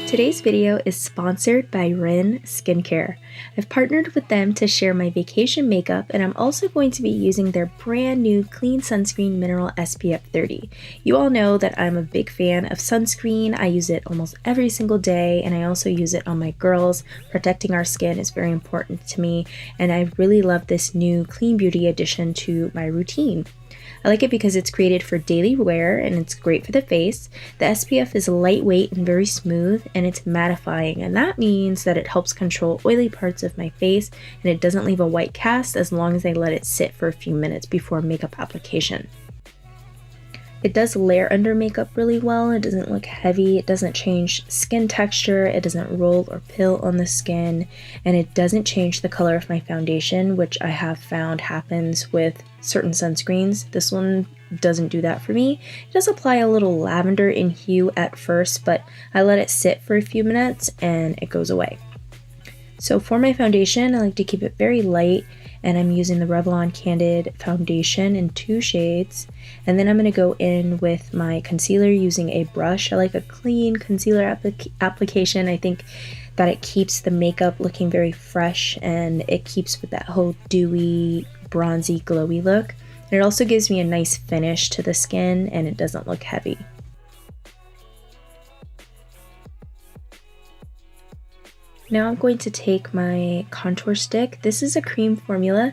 Today's video is sponsored by Ren Skincare. I've partnered with them to share my vacation makeup, and I'm also going to be using their brand new Clean Sunscreen Mineral SPF 30. You all know that I'm a big fan of sunscreen. I use it almost every single day, and I also use it on my girls. Protecting our skin is very important to me, and I really love this new clean beauty addition to my routine. I like it because it's created for daily wear and it's great for the face. The SPF is lightweight and very smooth, and it's mattifying, and that means that it helps control oily parts of my face and it doesn't leave a white cast as long as I let it sit for a few minutes before makeup application. It does layer under makeup really well. It doesn't look heavy, it doesn't change skin texture, it doesn't roll or pill on the skin, and it doesn't change the color of my foundation, which I have found happens with certain sunscreens. This one doesn't do that for me. It does apply a little lavender in hue at first, but I let it sit for a few minutes and it goes away. So for my foundation, I like to keep it very light, and I'm using the Revlon Candid Foundation in 2 shades. And then I'm going to go in with my concealer using a brush. I like a clean concealer application. I think that it keeps the makeup looking very fresh, and it keeps with that whole dewy, bronzy, glowy look. And it also gives me a nice finish to the skin, and it doesn't look heavy. Now I'm going to take my contour stick. This is a cream formula.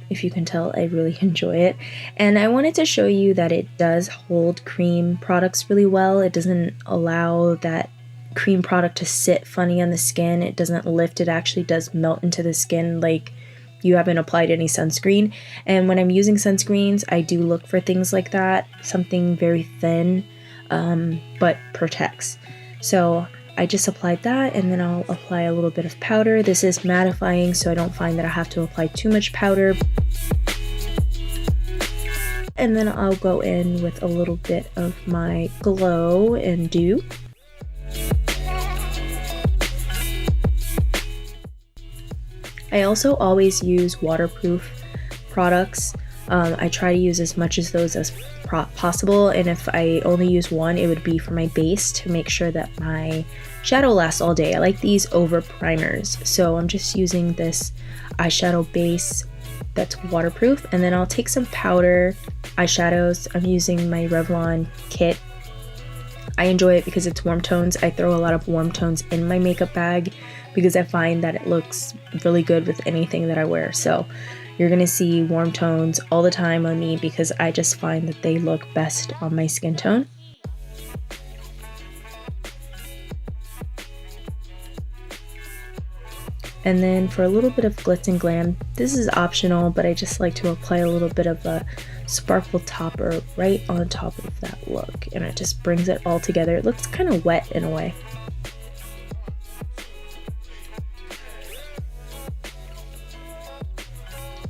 If you can tell, I really enjoy it. And I wanted to show you that it does hold cream products really well. It doesn't allow that cream product to sit funny on the skin. It doesn't lift, it actually does melt into the skin like you haven't applied any sunscreen. And when I'm using sunscreens, I do look for things like that. Something very thin, but protects. So I just applied that, and then I'll apply a little bit of powder. This is mattifying, so I don't find that I have to apply too much powder. And then I'll go in with a little bit of my Glow and Dew. I also always use waterproof products. I try to use as much of those as possible, and if I only use one, it would be for my base to make sure that my shadow lasts all day. I like these over primers, so I'm just using this eyeshadow base that's waterproof, and then I'll take some powder eyeshadows. I'm using my Revlon kit. I enjoy it because it's warm tones. I throw a lot of warm tones in my makeup bag because I find that it looks really good with anything that I wear. So you're gonna see warm tones all the time on me because I just find that they look best on my skin tone. And then for a little bit of glitz and glam, this is optional, but I just like to apply a little bit of a sparkle topper right on top of that look, and it just brings it all together. It looks kind of wet in a way.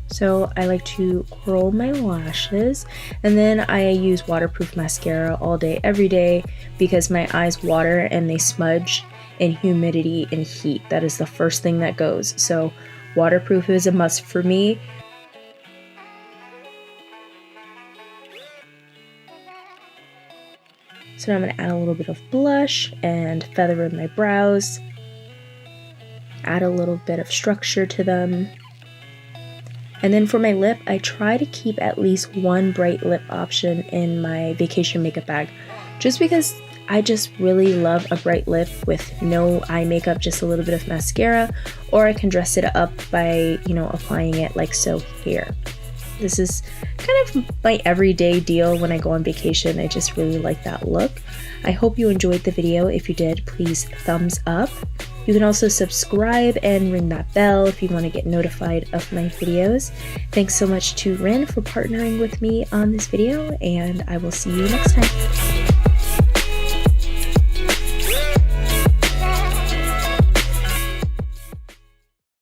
So I like to curl my lashes, and then I use waterproof mascara all day, every day, because my eyes water and they smudge in humidity and heat. That is the first thing that goes. So waterproof is a must for me. So now I'm going to add a little bit of blush and feather in my brows. Add a little bit of structure to them. And then for my lip, I try to keep at least one bright lip option in my vacation makeup bag, just because I just really love a bright lip with no eye makeup, just a little bit of mascara, or I can dress it up by, applying it like so here. This is kind of my everyday deal when I go on vacation. I just really like that look. I hope you enjoyed the video. If you did, please thumbs up. You can also subscribe and ring that bell if you want to get notified of my videos. Thanks so much to Ren for partnering with me on this video, and I will see you next time.